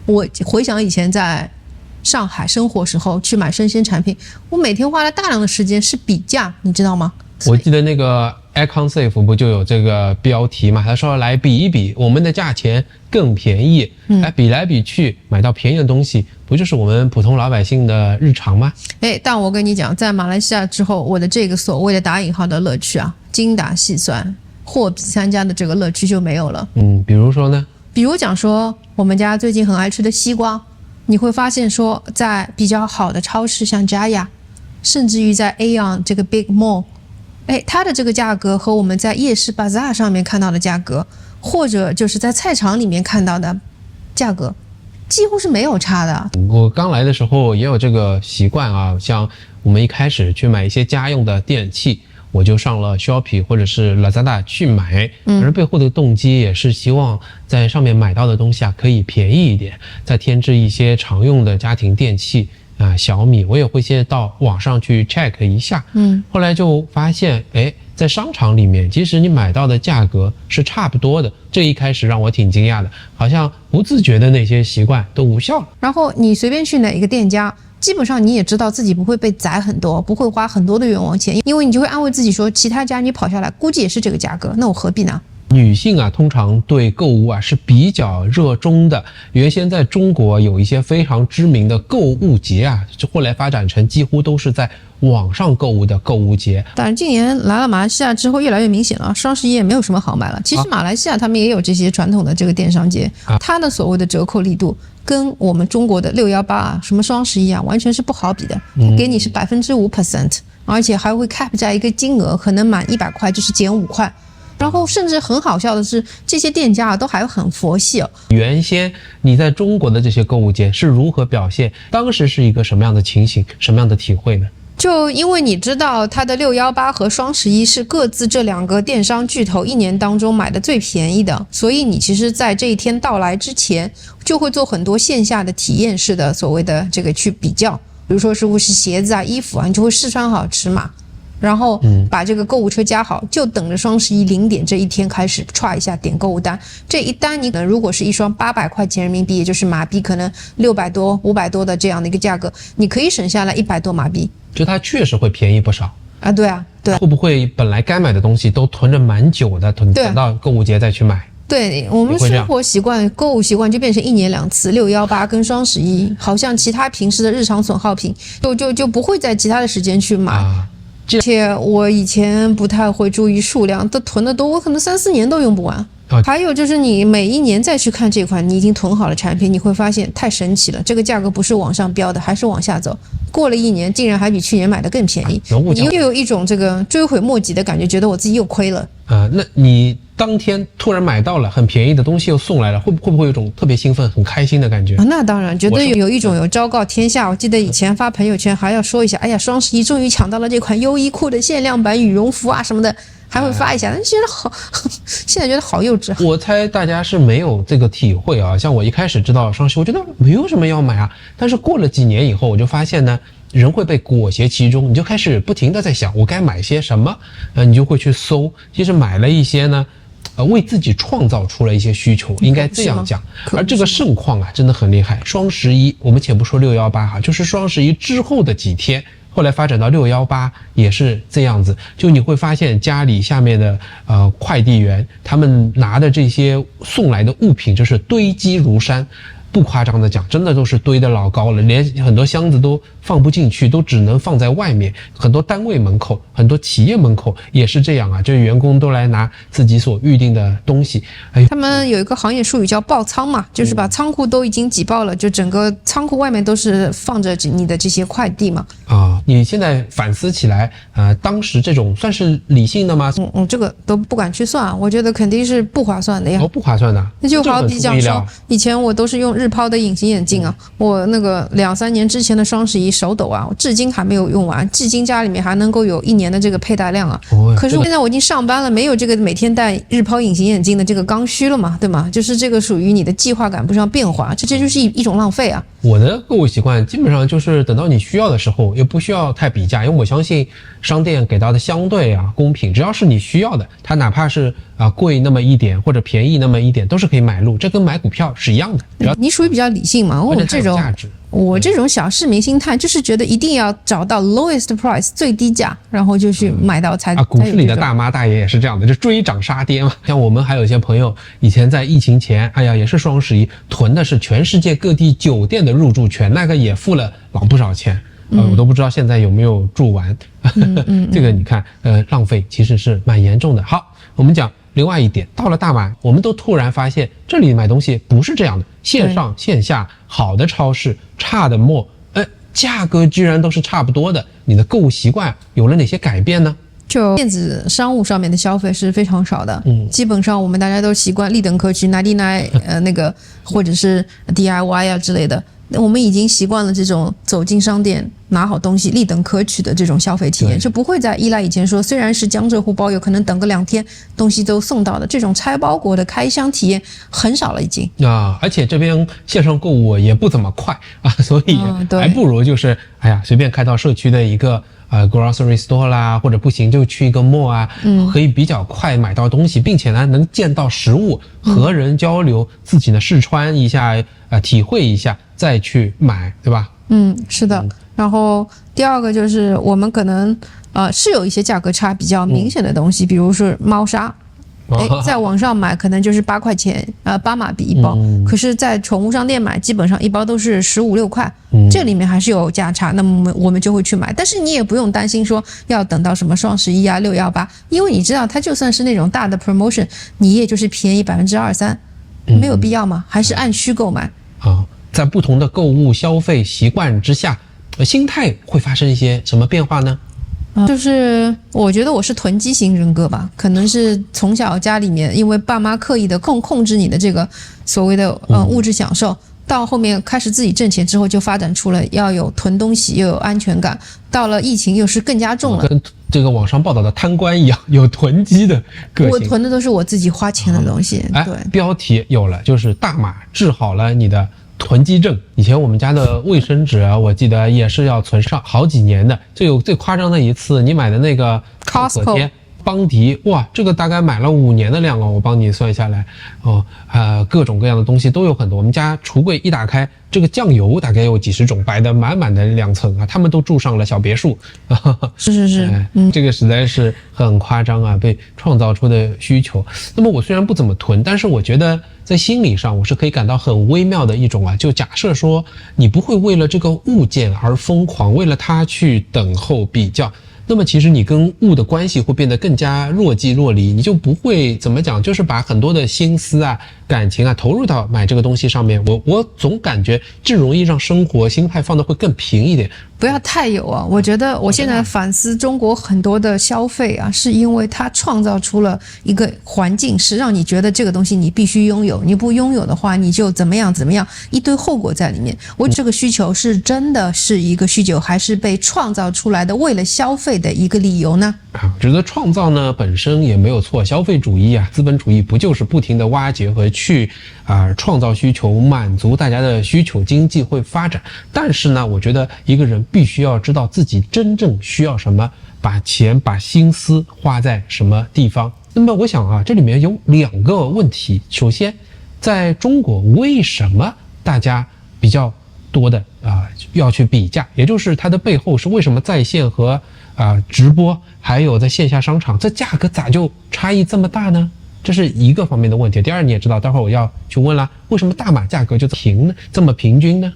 我回想以前在上海生活时候去买生鲜产品，我每天花了大量的时间是比价，你知道吗？我记得那个 iConSafe 不就有这个标题嘛？他说来比一比，我们的价钱更便宜，比来比去买到便宜的东西，不就是我们普通老百姓的日常吗？但我跟你讲，在马来西亚之后，我的这个所谓的打引号的乐趣啊，精打细算、货比三家的这个乐趣就没有了。比如说呢？比如讲说，我们家最近很爱吃的西瓜，你会发现说，在比较好的超市，像 Jaya， 甚至于在 Aeon 这个 Big Mall。它的这个价格和我们在夜市 Bazaar 上面看到的价格，或者就是在菜场里面看到的价格，几乎是没有差的。我刚来的时候也有这个习惯啊，像我们一开始去买一些家用的电器，我就上了 Shopee 或者是 Lazada 去买，而背后的动机也是希望在上面买到的东西啊可以便宜一点，再添置一些常用的家庭电器。小米我也会先到网上去 check 一下，后来就发现，在商场里面，即使你买到的价格是差不多的，这一开始让我挺惊讶的，好像不自觉的那些习惯都无效了。然后你随便去哪一个店家，基本上你也知道自己不会被宰很多，不会花很多的冤枉钱，因为你就会安慰自己说，其他家你跑下来估计也是这个价格，那我何必呢？女性啊，通常对购物啊是比较热衷的。原先在中国有一些非常知名的购物节啊，后来发展成几乎都是在网上购物的购物节。但是今年来了马来西亚之后，越来越明显了，双十一也没有什么好买了。其实马来西亚他们也有这些传统的这个电商节，它的所谓的折扣力度跟我们中国的618啊、什么双十一啊，完全是不好比的。给你是5%，而且还会 cap 在一个金额，可能满100块就是减5块。然后甚至很好笑的是，这些店家都还很佛系哦。原先你在中国的这些购物节是如何表现？当时是一个什么样的情形？什么样的体会呢？就因为你知道它的618和双十一是各自这两个电商巨头一年当中买的最便宜的，所以你其实在这一天到来之前就会做很多线下的体验式的所谓的这个去比较，比如说是不是鞋子啊、衣服啊，你就会试穿好尺码，然后把这个购物车加好，就等着双十一0点这一天开始歘一下点购物单。这一单你可能如果是一双800块钱人民币，也就是马币可能600多、500多的这样的一个价格，你可以省下来100多马币。就它确实会便宜不少啊，对啊，对。会不会本来该买的东西都囤着蛮久的，等到购物节再去买？对，我们生活习惯、购物习惯就变成1年2次，618跟双十一，好像其他平时的日常损耗品就不会在其他的时间去买。而且我以前不太会注意数量，都囤的多，我可能3、4年都用不完。还有就是你每一年再去看这款你已经囤好的产品，你会发现太神奇了，这个价格不是往上飙的，还是往下走，过了1年竟然还比去年买的更便宜，你又有一种这个追悔莫及的感觉，觉得我自己又亏了。那你当天突然买到了很便宜的东西又送来了，会不会有一种特别兴奋很开心的感觉？那当然，觉得有一种有昭告天下。我记得以前发朋友圈还要说一下，哎呀，双十一终于抢到了这款优衣库的限量版羽绒服啊什么的，还会发一下，但觉得好，现在觉得好幼稚。我猜大家是没有这个体会啊，像我一开始知道双十一，我觉得没有什么要买啊，但是过了几年以后，我就发现呢，人会被裹挟其中，你就开始不停的在想我该买些什么，你就会去搜，其实买了一些呢，为自己创造出了一些需求，应该这样讲。而这个盛况啊，真的很厉害。双十一，我们且不说618哈，就是双十一之后的几天，后来发展到618也是这样子。就你会发现家里下面的快递员，他们拿的这些送来的物品，就是堆积如山。不夸张的讲，真的都是堆得老高了，连很多箱子都放不进去，都只能放在外面。很多单位门口，很多企业门口也是这样啊，就是员工都来拿自己所预定的东西。他们有一个行业术语叫爆仓嘛，就是把仓库都已经挤爆了，就整个仓库外面都是放着你的这些快递嘛。你现在反思起来，当时这种算是理性的吗？这个都不敢去算，我觉得肯定是不划算的呀。不划算的。那就好比讲说，以前我都是用日抛的隐形眼镜啊，我那个2、3年之前的双十一手抖啊，我至今还没有用完，至今家里面还能够有1年的这个佩戴量啊。可是现在我已经上班了，没有这个每天戴日抛隐形眼镜的这个刚需了嘛，对吗？就是这个属于你的计划赶不上变化，这就是一种浪费啊。我的购物习惯基本上就是等到你需要的时候，也不需要太比价，因为我相信商店给到的相对公平，只要是你需要的，它哪怕是贵那么一点或者便宜那么一点，都是可以买入，这跟买股票是一样的。只要你属于比较理性嘛，我这种小市民心态就是觉得一定要找到 lowest price 最低价，然后就去买到才股市里的大妈大爷也是这样的，就追涨杀跌嘛。像我们还有一些朋友以前在疫情前，也是双11囤的是全世界各地酒店的入住权，那个也付了老不少钱，我都不知道现在有没有住完。这个你看浪费其实是蛮严重的。好，我们讲另外一点，到了大马，我们都突然发现这里买东西不是这样的，线上线下好的超市差的more，价格居然都是差不多的。你的购物习惯有了哪些改变呢？就电子商务上面的消费是非常少的，基本上我们大家都习惯立等可取，99那个或者是 DIY 之类的，我们已经习惯了这种走进商店拿好东西立等可取的这种消费体验，就不会再依赖以前说虽然是江浙沪包邮，可能等个2天东西都送到的这种拆包裹的开箱体验很少了已经而且这边线上购物也不怎么快所以还不如就是随便开到社区的一个grocery store 啦，或者不行就去一个 mall 可以比较快买到东西，并且呢能见到实物，和人交流，自己呢试穿一下体会一下再去买，对吧？是的。然后第二个就是我们可能是有一些价格差比较明显的东西，比如说猫砂，在网上买可能就是8块钱8马币一包，可是在宠物商店买基本上一包都是15、16块，这里面还是有价差，那么我们就会去买。但是你也不用担心说要等到什么双11618，因为你知道它就算是那种大的 promotion， 你也就是便宜2%-3%，没有必要嘛，还是按需购买。在不同的购物消费习惯之下，心态会发生一些什么变化呢？就是我觉得我是囤积型人格吧，可能是从小家里面因为爸妈刻意的控制你的这个所谓的物质享受，到后面开始自己挣钱之后，就发展出了要有囤东西又有安全感，到了疫情又是更加重了，跟这个网上报道的贪官一样，有囤积的个性。我囤的都是我自己花钱的东西。对，标题有了，就是大马治好了你的囤积症。以前我们家的卫生纸我记得也是要存上好几年的。最夸张的一次，你买的那个Costco邦迪，哇，这个大概买了5年的量我帮你算下来各种各样的东西都有很多。我们家橱柜一打开，这个酱油大概有几十种，摆的满满的2层他们都住上了小别墅。是这个实在是很夸张被创造出的需求。那么我虽然不怎么囤，但是我觉得在心理上我是可以感到很微妙的一种就假设说你不会为了这个物件而疯狂，为了它去等候比较，那么其实你跟物的关系会变得更加若即若离，你就不会怎么讲，就是把很多的心思感情投入到买这个东西上面。我总感觉这容易让生活心态放得会更平一点。不要太有我觉得我现在反思中国很多的消费是因为它创造出了一个环境，是让你觉得这个东西你必须拥有，你不拥有的话你就怎么样，一堆后果在里面。我这个需求是真的是一个需求，还是被创造出来的为了消费的一个理由呢？觉得创造呢本身也没有错，消费主义资本主义不就是不停的挖掘和去创造需求，满足大家的需求，经济会发展。但是呢，我觉得一个人必须要知道自己真正需要什么，把钱把心思花在什么地方。那么我想这里面有2个问题。首先，在中国为什么大家比较多的要去比价，也就是它的背后是为什么在线和直播还有在线下商场这价格咋就差异这么大呢？这是一个方面的问题。第二，你也知道待会儿我要去问了，为什么大马价格就这么平均呢？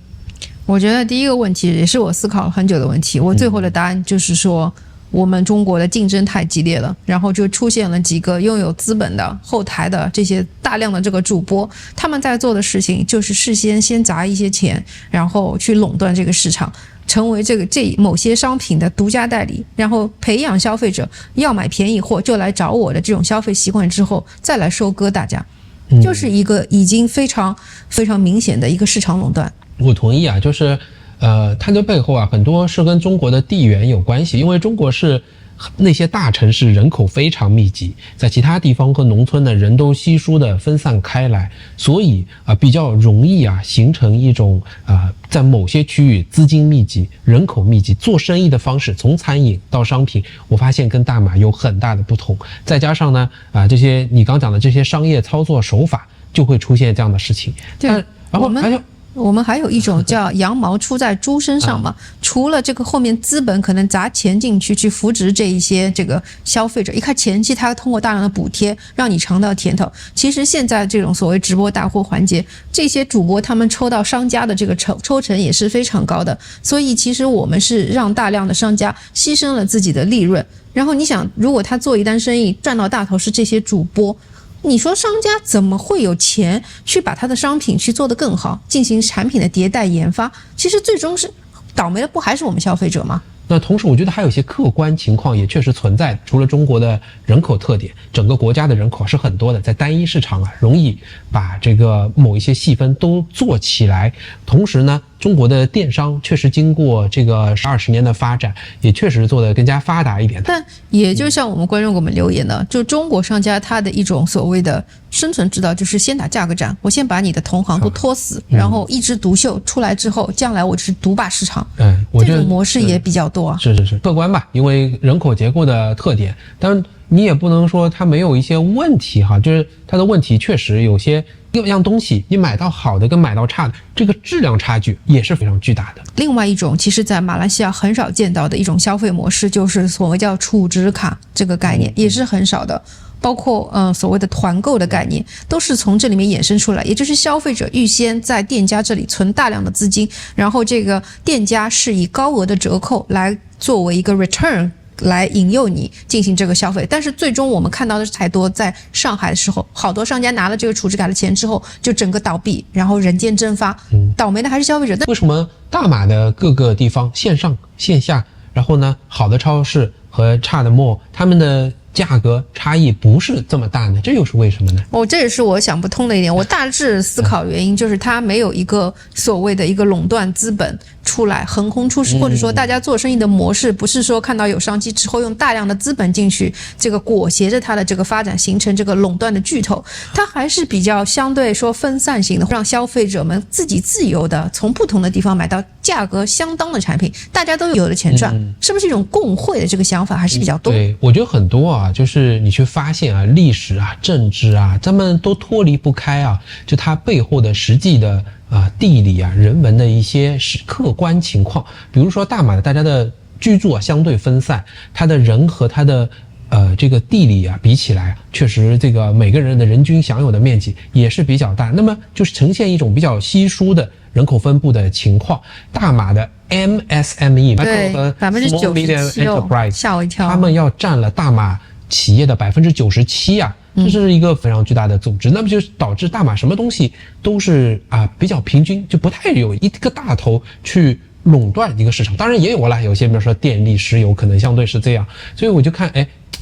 我觉得第一个问题也是我思考了很久的问题，我最后的答案就是说我们中国的竞争太激烈了，然后就出现了几个拥有资本的后台的这些大量的这个主播，他们在做的事情就是事先砸一些钱，然后去垄断这个市场，成为这某些商品的独家代理，然后培养消费者要买便宜货就来找我的这种消费习惯之后再来收割大家，就是一个已经非常非常明显的一个市场垄断。我同意就是它的背后很多是跟中国的地缘有关系，因为中国是那些大城市人口非常密集，在其他地方和农村呢人都稀疏的分散开来，所以比较容易形成一种在某些区域资金密集、人口密集，做生意的方式从餐饮到商品，我发现跟大马有很大的不同。再加上呢这些你刚讲的这些商业操作手法，就会出现这样的事情。对，然后我们还有一种叫羊毛出在猪身上嘛，除了这个后面资本可能砸钱进去扶植这一些这个消费者，一看前期他通过大量的补贴让你尝到甜头，其实现在这种所谓直播带货环节，这些主播他们抽到商家的这个抽成也是非常高的，所以其实我们是让大量的商家牺牲了自己的利润。然后你想，如果他做一单生意赚到大头是这些主播，你说商家怎么会有钱去把他的商品去做得更好，进行产品的迭代研发？其实最终是倒霉的不还是我们消费者吗？那同时我觉得还有一些客观情况也确实存在，除了中国的人口特点，整个国家的人口是很多的，在单一市场容易把这个某一些细分都做起来。同时呢，中国的电商确实经过这个20年的发展，也确实做得更加发达一点。但也就像我们观众给我们留言的，就中国商家他的一种所谓的生存之道，就是先打价格战，我先把你的同行都拖死，然后一枝独秀出来之后，将来我就是独霸市场。我觉得这种模式也比较多。是客观吧，因为人口结构的特点，但你也不能说它没有一些问题就是它的问题确实有些一样东西，你买到好的跟买到差的，这个质量差距也是非常巨大的。另外一种，其实在马来西亚很少见到的一种消费模式，就是所谓叫储值卡这个概念，也是很少的。包括所谓的团购的概念，都是从这里面衍生出来，也就是消费者预先在店家这里存大量的资金，然后这个店家是以高额的折扣来作为一个 return 来引诱你进行这个消费。但是最终我们看到的是太多，在上海的时候，好多商家拿了这个储值卡的钱之后就整个倒闭，然后人间蒸发，倒霉的还是消费者。为什么大马的各个地方线上线下，然后呢好的超市和差的 mall， 他们的价格差异不是这么大呢？这又是为什么呢？这也是我想不通的一点。我大致思考原因就是它没有一个所谓的一个垄断资本出来横空出世，或者说大家做生意的模式不是说看到有商机之后用大量的资本进去这个裹挟着它的这个发展形成这个垄断的巨头，它还是比较相对说分散型的，让消费者们自己自由的从不同的地方买到价格相当的产品，大家都有了钱赚，是不是一种共惠的这个想法还是比较多？对，我觉得很多就是你去发现历史政治咱们都脱离不开就它背后的实际的地理人文的一些客观情况。比如说大马的大家的居住相对分散，它的人和它的这个地理比起来，确实这个每个人的人均享有的面积也是比较大，那么就是呈现一种比较稀疏的人口分布的情况。大马的 MSME 对，Small Medium Enterprise， 吓我一跳，他们要占了大马企业的97%这是一个非常巨大的组织。那么就导致大马什么东西都是比较平均，就不太有一个大头去垄断一个市场。当然也有了，有些比如说电力、石油可能相对是这样，所以我就看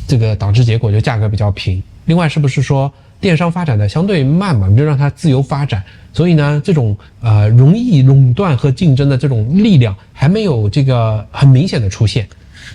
这个导致结果就价格比较平。另外是不是说电商发展的相对慢嘛，就让它自由发展，所以呢这种容易垄断和竞争的这种力量还没有这个很明显的出现。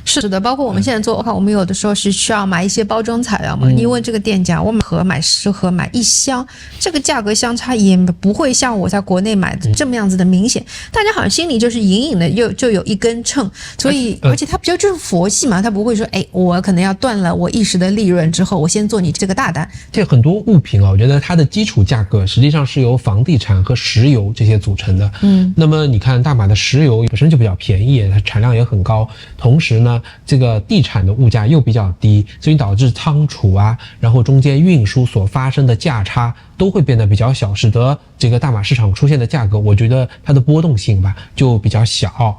是的，包括我们现在做我们有的时候是需要买一些包装材料嘛，你问这个店家，我买盒买10盒买1箱，这个价格相差也不会像我在国内买的这么样子的明显，大家好像心里就是隐隐的就有一根秤，所以而且它比较就是佛系嘛，它不会说我可能要断了我一时的利润之后，我先做你这个大单。这很多物品我觉得它的基础价格实际上是由房地产和石油这些组成的。那么你看大马的石油本身就比较便宜，它产量也很高，同时呢这个地产的物价又比较低，所以导致仓储然后中间运输所发生的价差都会变得比较小，使得这个大马市场出现的价格，我觉得它的波动性就比较小。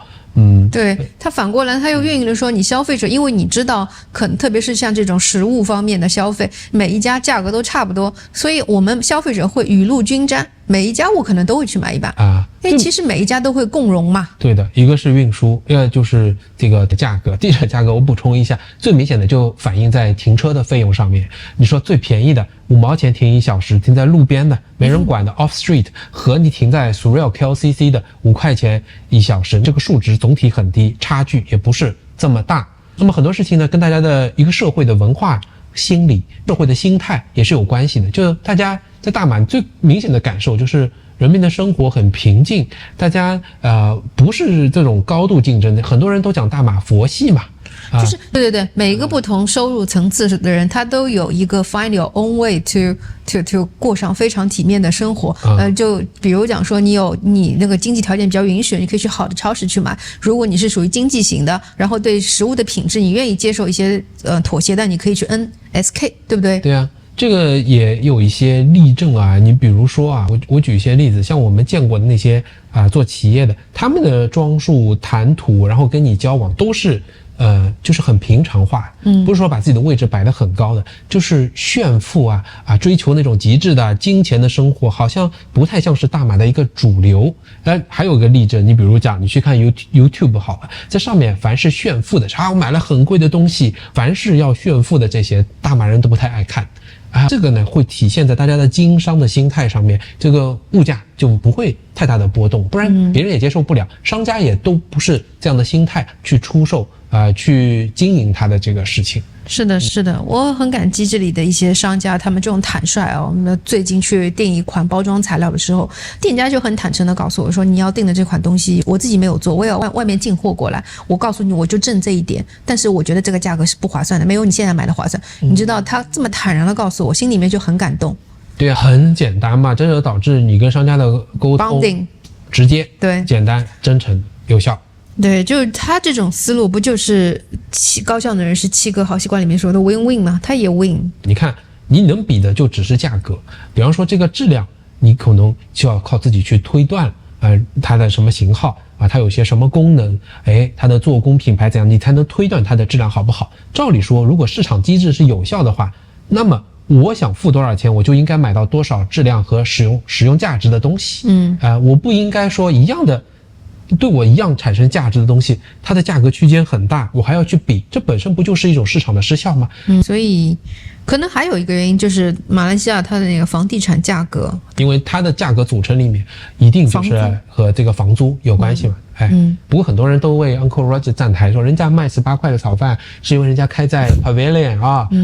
对，它反过来它又愿意的说，你消费者，因为你知道特别是像这种食物方面的消费，每一家价格都差不多，所以我们消费者会雨露均沾，每一家我可能都会去买一把其实每一家都会共荣嘛。对的，一个是运输，一个就是这个价格。地产价格我补充一下，最明显的就反映在停车的费用上面。你说最便宜的5毛钱停1小时，停在路边的没人管的 off street， 和你停在 Surreal KLCC 的5块钱1小时，这个数值总体很低，差距也不是这么大。那么很多事情呢，跟大家的一个社会的文化、心理、社会的心态也是有关系的。就大家在大马最明显的感受就是人民的生活很平静，大家不是这种高度竞争的，很多人都讲大马佛系嘛。就是对，每一个不同收入层次的人，他都有一个 find your own way to 过上非常体面的生活。就比如讲说，你那个经济条件比较允许，你可以去好的超市去买。如果你是属于经济型的，然后对食物的品质你愿意接受一些妥协的，你可以去 NSK， 对不对？对啊。这个也有一些例证啊，你比如说啊，我举一些例子，像我们见过的那些做企业的，他们的装束谈吐，然后跟你交往都是就是很平常化，不是说把自己的位置摆得很高的，就是炫富追求那种极致的金钱的生活，好像不太像是大马的一个主流。还有个例证，你比如讲，你去看 YouTube 好了，在上面凡是炫富的，我买了很贵的东西，凡是要炫富的这些，大马人都不太爱看。这个呢会体现在大家的经商的心态上面，这个物价就不会太大的波动，不然别人也接受不了，商家也都不是这样的心态去出售去经营他的这个事情。是的，我很感激这里的一些商家，他们这种坦率我们最近去订一款包装材料的时候，店家就很坦诚的告诉我说，你要订的这款东西我自己没有做，我有外面进货过来，我告诉你我就挣这一点，但是我觉得这个价格是不划算的，没有你现在买的划算。你知道他这么坦然的告诉我，心里面就很感动。对啊，很简单嘛，这就导致你跟商家的沟通 Bonding 直接、对、简单、真诚、有效。对，就是他这种思路，不就是高效的人是7个好习惯里面说的 win-win 吗？他也 win。你看，你能比的就只是价格，比方说这个质量，你可能就要靠自己去推断，它的什么型号它有些什么功能，它的做工品牌怎样，你才能推断它的质量好不好。照理说，如果市场机制是有效的话，那么我想付多少钱，我就应该买到多少质量和使用价值的东西。我不应该说一样的。对我一样产生价值的东西，它的价格区间很大，我还要去比，这本身不就是一种市场的失效吗？所以可能还有一个原因就是马来西亚它的那个房地产价格，因为它的价格组成里面一定就是和这个房租有关系嘛。不过很多人都为 Uncle Roger 站台，说人家卖18块的炒饭是因为人家开在 Pavilion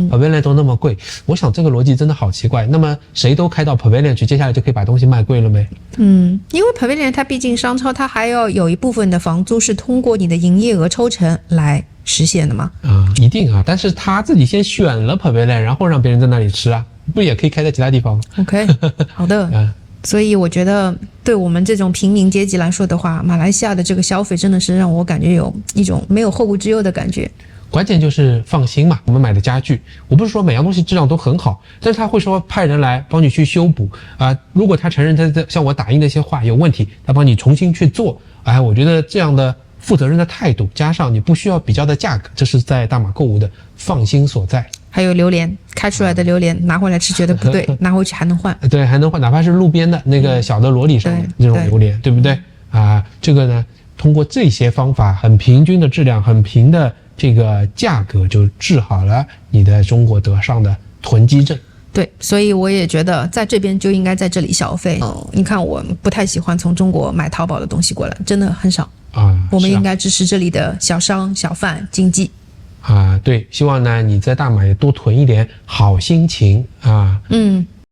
Pavilion 都那么贵。我想这个逻辑真的好奇怪。那么谁都开到 Pavilion 去，接下来就可以把东西卖贵了没？因为 Pavilion 它毕竟商超，它还要有一部分的房租是通过你的营业额抽成来实现的嘛。一定但是他自己先选了 Pavilion， 然后让别人在那里吃不也可以开在其他地方吗？ OK 好的所以我觉得对我们这种平民阶级来说的话，马来西亚的这个消费真的是让我感觉有一种没有后顾之忧的感觉。关键就是放心嘛，我们买的家具，我不是说每样东西质量都很好，但是他会说派人来帮你去修补如果他承认他像我打印那些画有问题，他帮你重新去做我觉得这样的负责任的态度，加上你不需要比较的价格，这是在大马购物的放心所在。还有榴莲，开出来的榴莲拿回来吃觉得不对，拿回去还能换。对，还能换，哪怕是路边的那个小的萝莉上那种榴莲，对不对？这个呢，通过这些方法，很平均的质量，很平的这个价格，就治好了你的中国德上的囤积症。对，所以我也觉得在这边就应该在这里消费。你看我不太喜欢从中国买淘宝的东西过来，真的很少我们应该支持这里的小商小贩经济。对，希望呢你在大马也多囤一点好心情